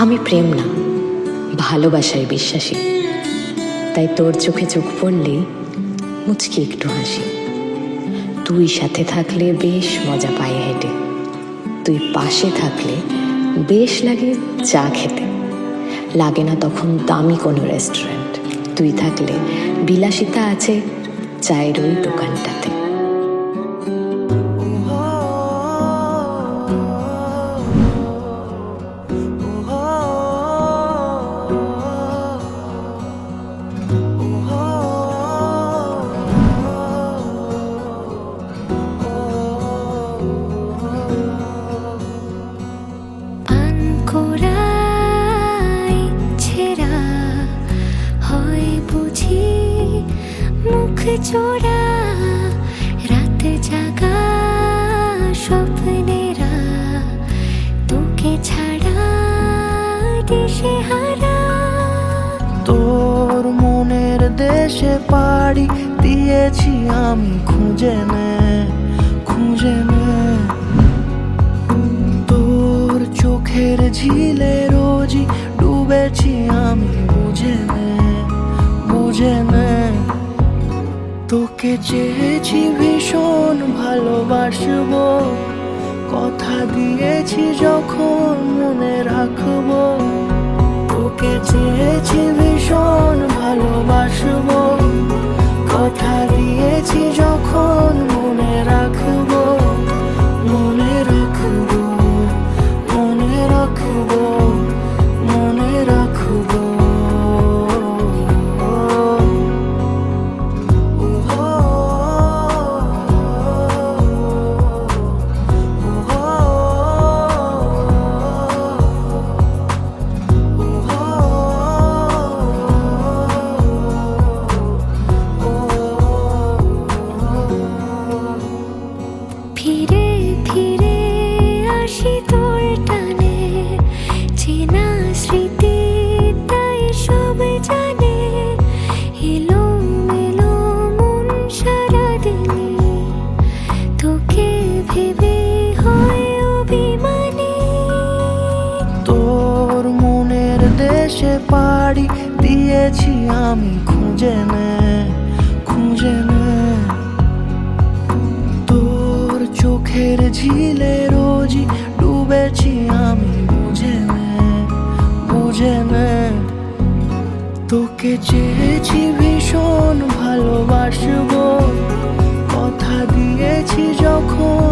আমি প্রেম না, ভালোবাসায় বিশ্বাসী। তাই তোর চোখে চোখ পড়লেই মুচকি একটু হাসি। তুই সাথে থাকলে বেশ মজা পায়ে হেঁটে, তুই পাশে থাকলে বেশ লাগে চা খেতে। লাগে না তখন দামি কোনো রেস্টুরেন্ট, তুই থাকলে বিলাসিতা আছে চায়ের ওই দোকানটাতে। মুখ চোরা রাত জাগা স্বপ্নেরা, তোকে ছাড়া দেশে হারা। তোর মনের দেশে পাড়ি দিয়েছি আমি খুঁজে নে, খুঁজে নে। তোর চোখের ঝিলে রোজই ডুবেছি আমি, বুঝে নে, বুঝে নে। তোকে চেয়েছি ভীষণ ভালোবাসবো, কথা দিয়েছি যখন মনে রাখবো। তোকে চেয়েছি ভীষণ ভালোবাসবো, কথা দিয়েছি যখন মনে রাখবো, মনে রাখবো, মনে রাখবো, মনে রাখবো। ফিরে ফিরে আসি তোর টানে, চেনা স্মৃতি তাই সব জানে। এলো মেলো মন সারাদিনে, তোকে ভেবে হয় অভিমানী। তোর মনের দেশে পাড়ি দিয়েছি আমি খুঁজে নে, খুঁজে নে। তোর চোখের ঝিলে রোজই ডুবেছি আমি, বুঝে নে, বুঝে নে। তোকে চেয়েছি ভীষণ ভালোবাসবো, কথা দিয়েছি যখন